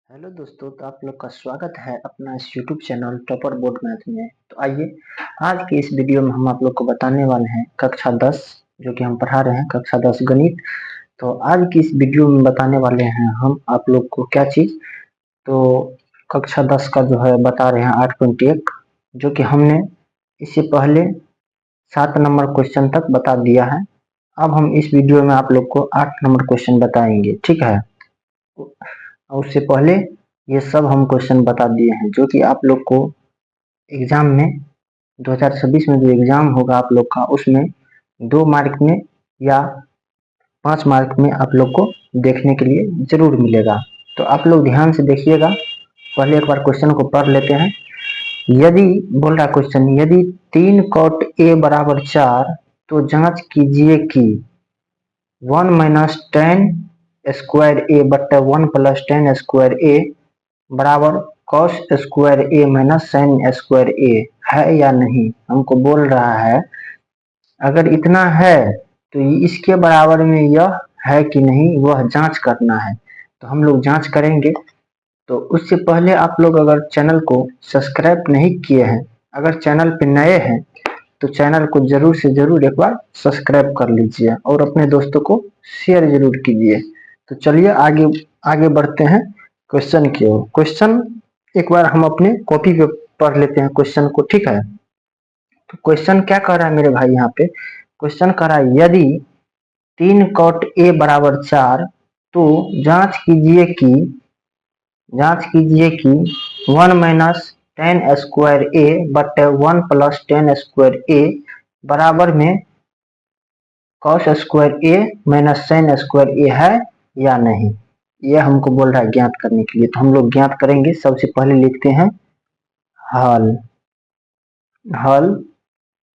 Hello दोस्तों, तो आप लोग का स्वागत है अपना इस YouTube channel topper board math में। तो आइए आज के इस वीडियो में हम आप लोग को बताने वाले हैं कक्षा 10 जो कि हम पढ़ा रहे हैं कक्षा 10 गणित। तो आज की इस वीडियो में बताने वाले हैं हम आप लोग को क्या चीज। तो कक्षा 10 का जो है बता रहे हैं 8.1 जो कि हमने इससे पहले 7 नंबर क्वेश्चन तक बता दिया है। अब हम इस वीडियो में आप लोग को 8 नंबर क्वेश्चन बताएंगे, ठीक है। और उससे पहले ये सब हम क्वेश्चन बता दिए हैं जो कि आप लोग को एग्जाम में 2026 में जो एग्जाम होगा आप लोग का, उसमें 2 मार्क में या 5 मार्क में आप लोग को देखने के लिए जरूर मिलेगा। तो आप लोग ध्यान से देखिएगा। पहले एक बार क्वेश्चन को पढ़ लेते हैं। यदि बोल रहा क्वेश्चन, यदि 3 cot a बराबर 4 तो जांच कीजिए कि 1 माइनस 10 स्क्वायर ए बट्टा 1 प्लस 10 स्क्वायर ए बराबर कॉस स्क्वायर ए माइनस साइन स्क्वायर ए है या नहीं। हमको बोल रहा है अगर इतना है तो इसके बराबर में यह है कि नहीं, वह जांच करना है। तो हम लोग जांच करेंगे। तो उससे पहले आप लोग अगर चैनल को सब्सक्राइब नहीं किए हैं, अगर चैनल पे नए हैं तो चैनल को जरूर से जरूर एक बार सब्सक्राइब कर लीजिए और अपने दोस्तों को शेयर जरूर कीजिए। तो चलिए आगे आगे बढ़ते हैं क्वेश्चन की ओर। क्वेश्चन एक बार हम अपने कॉपी पे पढ़ लेते हैं क्वेश्चन को, ठीक है। तो क्वेश्चन क्या कर रहा है मेरे भाई, यहाँ पे क्वेश्चन कर रहा है यदि 3 cot a बराबर 4 तो जांच कीजिए कि 1 माइनस 10 स्क्वायर ए बटे 1 प्लस 10 स्क्वायर ए बराबर में कॉस स्क्वायर ए माइनस साइन स्क्वायर ए है या नहीं। यह हमको बोल रहा है ज्ञात करने के लिए। तो हम लोग ज्ञात करेंगे। सबसे पहले लिखते हैं हल। हल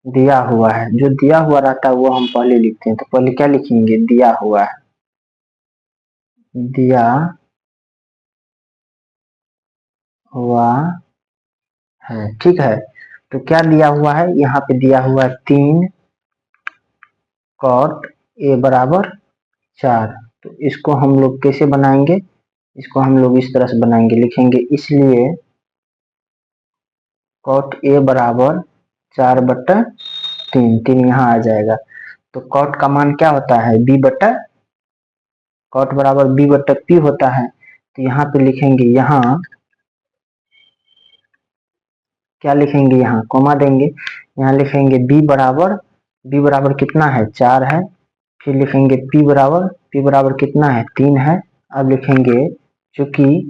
दिया हुआ है, जो दिया हुआ रहता है वो हम पहले लिखते हैं। तो पहले क्या लिखेंगे, दिया हुआ है, दिया हुआ है, ठीक है। तो क्या दिया हुआ है, यहाँ पे दिया हुआ है 3 cot a बराबर 4। तो इसको हम लोग कैसे बनाएंगे, इसको हम लोग इस तरह से बनाएंगे, लिखेंगे इसलिए cot a बराबर 4/3, 3 यहाँ आ जाएगा। तो cot का मान क्या होता है, cot बराबर b/p होता है। तो यहाँ पे लिखेंगे, यहाँ क्या लिखेंगे, यहाँ कॉमा देंगे, यहाँ लिखेंगे b बराबर कितना है, 4 है। फिर लिखेंगे p बराबर कितना है, 3 है। अब लिखेंगे चूंकि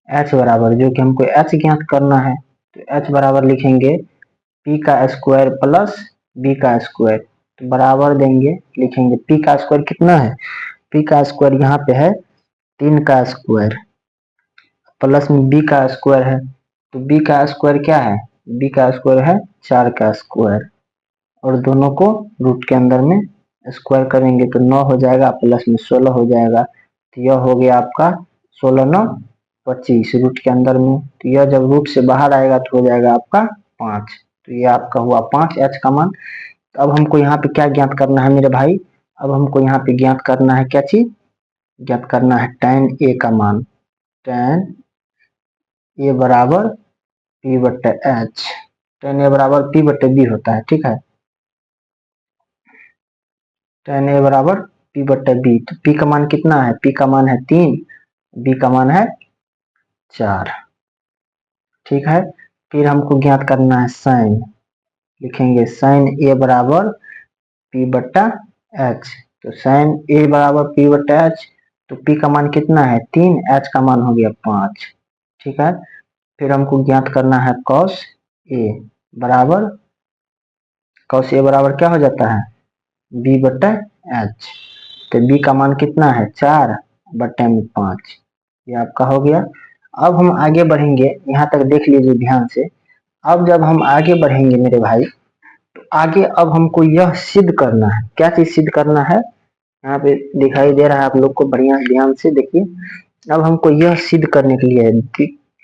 h बराबर, जो कि हमको h ज्ञात करना है, तो h बराबर लिखेंगे p का स्क्वायर प्लस b का स्क्वायर। तो बराबर देंगे, लिखेंगे p का स्क्वायर कितना है, p का स्क्वायर यहाँ पे है 3 का स्क्वायर प्लस में b का स्क्वायर है। तो b का स्क्वायर क्या है, b का स्क्वायर है 4 का स्क्वायर, और दोनों को रूट के अंदर में स्क्वायर करेंगे तो 9 हो जाएगा, प्लस में 16 हो जाएगा। तो यह हो गया आपका 16 9 25 रूट के अंदर में। तो यह जब रूट से बाहर आएगा तो हो जाएगा आपका 5। तो ये आपका हुआ 5 h का मान। तो अब हमको यहाँ पे क्या ज्ञात करना है मेरे भाई, अब हमको यहाँ पे ज्ञात करना है क्या चीज, ज्ञात करना है tan a का मान। tan a बराबर p/h, tan a बराबर p/b होता है, ठीक है। tan a बराबर p/b। तो p का मान कितना है, p का मान है 3, b का मान है 4, ठीक है। फिर हमको ज्ञात करना है साइन, लिखेंगे साइन a बराबर p/h। तो साइन a बराबर p/h, तो p का मान कितना है 3, h का मान हो गया 5, ठीक है। फिर हमको ज्ञात करना है cos a बराबर, cos a बराबर क्या हो जाता है b/h। तो b का मान कितना है 4/5, ये आपका हो गया। अब हम आगे बढ़ेंगे, यहाँ तक देख लीजिए ध्यान से। अब जब हम आगे बढ़ेंगे मेरे भाई, तो आगे अब हमको यह सिद्ध करना है, क्या चीज सिद्ध करना है, यहाँ पे दिखाई दे रहा है आप लोग को, बढ़िया ध्यान से देखिए। अब हमको यह सिद्ध करने के लिए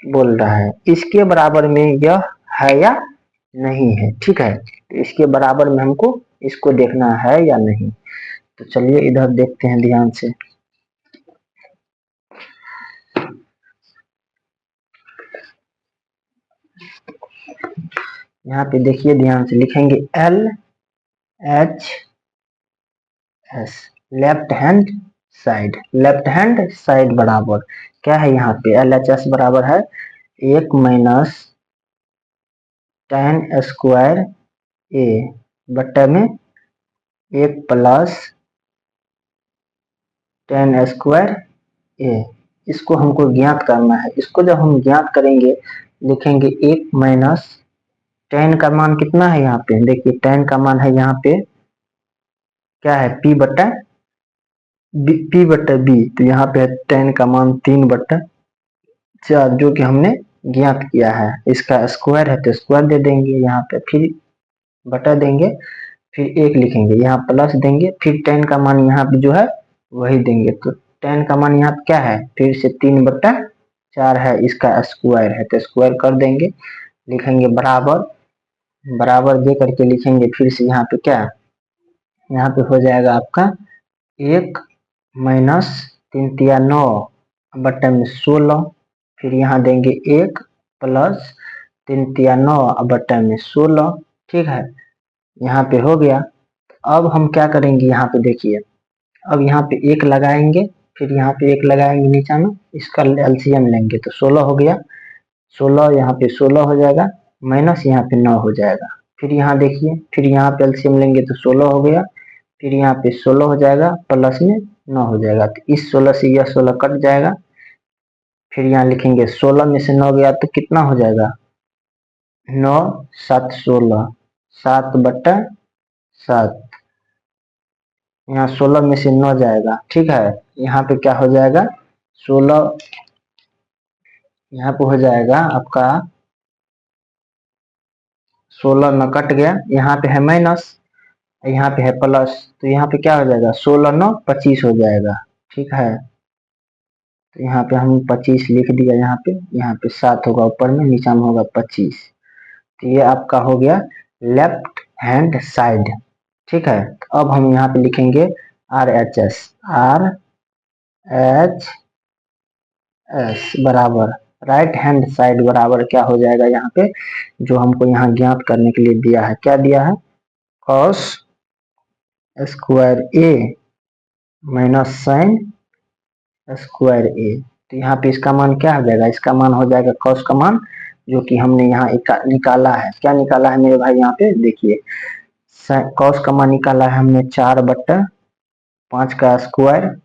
बोल रहा है इसके बराबर में यह है या नहीं है, ठीक है। तो इसके बराबर में हमको इसको देखना है या नहीं। तो चलिए इधर देखते हैं ध्यान से। यहाँ पे देखिए ध्यान से लिखेंगे LHS, left hand side. Left hand side बराबर क्या है, यहाँ पे LHS बराबर है 1 माइनस tan स्क्वायर A बट्टे में 1 प्लस tan स्क्वायर A। इसको हमको ज्ञात करना है। इसको जब हम ज्ञात करेंगे लिखेंगे 1 माइनस tan का मान कितना है, यहाँ पे देखिए tan का मान है यहाँ पे क्या है P बट्टा B, तो यहाँ पे tan का मान 3/4 जो कि हमने ज्ञात किया है। इसका स्क्वायर है तो स्क्वायर दे देंगे, यहाँ पे फिर बटा देंगे, फिर 1 लिखेंगे, यहाँ प्लस देंगे, फिर tan का मान यहाँ पे जो है वही देंगे। तो tan का मान यहाँ पे क्या है, फिर से 3/4 है, इसका स्क्वायर है तो स्क्वायर कर देंगे, लिखेंगे बराबर। बराबर दे करके लिखेंगे फिर से यहाँ पे क्या, यहाँ पे हो जाएगा आपका 1 माइनस 3×9 बट्टे में 16, फिर यहाँ देंगे 1 प्लस 3×9 बट्टे में 16। ठीक है, यहाँ पे हो गया। अब हम क्या करेंगे, यहाँ पे देखिए अब यहाँ पे 1 लगाएंगे, फिर यहाँ पे 1 लगाएंगे नीचे में, इसका एलसीएम लेंगे तो 16 हो गया। 16 यहाँ पे 16 हो जाएगा, माइनस यहाँ पे 9 हो जाएगा। फिर यहाँ देखिए, फिर यहाँ पे एलसीएम लेंगे तो 16 हो गया, फिर यहाँ पे 16 हो जाएगा, प्लस में 9 हो जाएगा, तो इस 16 से यह 16 कट जाएगा। फिर यहाँ लिखेंगे 16 में से 9 गया तो कितना हो जाएगा, 9 7 16, 7/7। यहाँ 16 में से 9 जाएगा। ठीक है, यहाँ पे क्या हो जाएगा 16, यहाँ पे हो जाएगा आपका 16 न कट गया, यहाँ पे है माइनस, यहाँ पे है प्लस, तो यहाँ पे क्या हो जाएगा 16 9 25 हो जाएगा। ठीक है, तो यहाँ पे हम 25 लिख दिया, यहाँ पे 7 होगा ऊपर में, नीचा में होगा 25। तो ये आपका हो गया लेफ्ट हैंड साइड। ठीक है, तो अब हम यहाँ पे लिखेंगे RHS, RHS बराबर राइट हैंड साइड बराबर क्या हो जाएगा, यहाँ पे जो हमको यहाँ ज्ञात करने के लिए दिया है, क्या दिया है cos square A minus sine square A। तो यहाँ पे इसका मान क्या हो जाएगा, इसका मान हो जाएगा cos का मान जो कि हमने यहाँ निकाला है। क्या निकाला है मेरे भाई, यहाँ पे देखिए cos का मान निकाला है हमने 4/5 का स्क्वायर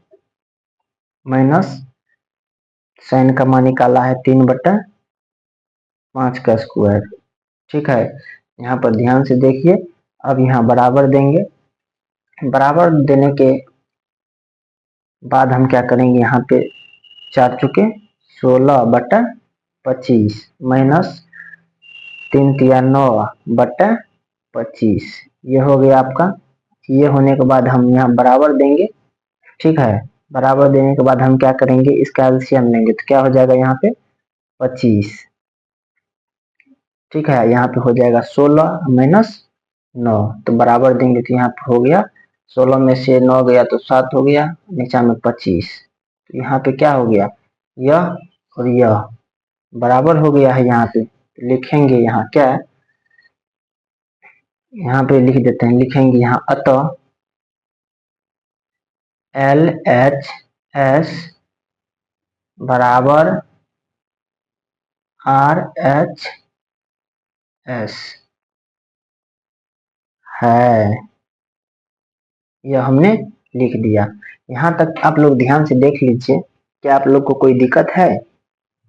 माइनस साइन का मान निकाला है 3/5 का स्क्वायर। ठीक है, यहाँ पर ध्यान से देखिए, अब यहाँ बराबर देंगे। बराबर देने के बाद हम क्या करेंगे, यहाँ पे 4 चुके 16/25 माइनस 3×9/25, ये हो गया आपका। ये होने के बाद हम यहाँ बराबर देंगे। ठीक है, बराबर देने के बाद हम क्या करेंगे, इसका एलसीएम लेंगे तो क्या हो जाएगा यहाँ पे 25। ठीक है, यहाँ पे हो जाएगा 16 माइनस 9, तो बराबर देंगे तो यहाँ पे हो गया 16 में से 9 गया तो 7 हो गया, नीचा में 25। तो यहाँ पे क्या हो गया, यह और यह बराबर हो गया है। यहाँ पे लिखेंगे, यहाँ क्या है, यहाँ पे लिख देते हैं, लिखेंगे यहाँ अतः LHS बराबर RHS है, यह हमने लिख दिया। यहाँ तक आप लोग ध्यान से देख लीजिए, क्या आप लोग को कोई दिक्कत है,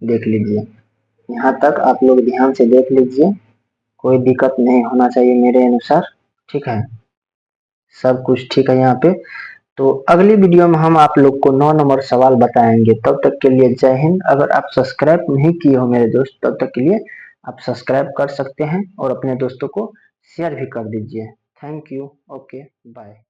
देख लीजिए, यहाँ तक आप लोग ध्यान से देख लीजिए, कोई दिक्कत नहीं होना चाहिए मेरे अनुसार। ठीक है, सब कुछ ठीक है यहाँ पे। तो अगली वीडियो में हम आप लोग को 9 नंबर सवाल बताएंगे। तब तक के लिए जय हिंद। अगर आप सब्सक्राइब नहीं किए हो मेरे दोस्त, तब तक के लिए आप सब्सक्राइब कर सकते हैं और अपने दोस्तों को शेयर भी कर दीजिए। Thank you, okay bye.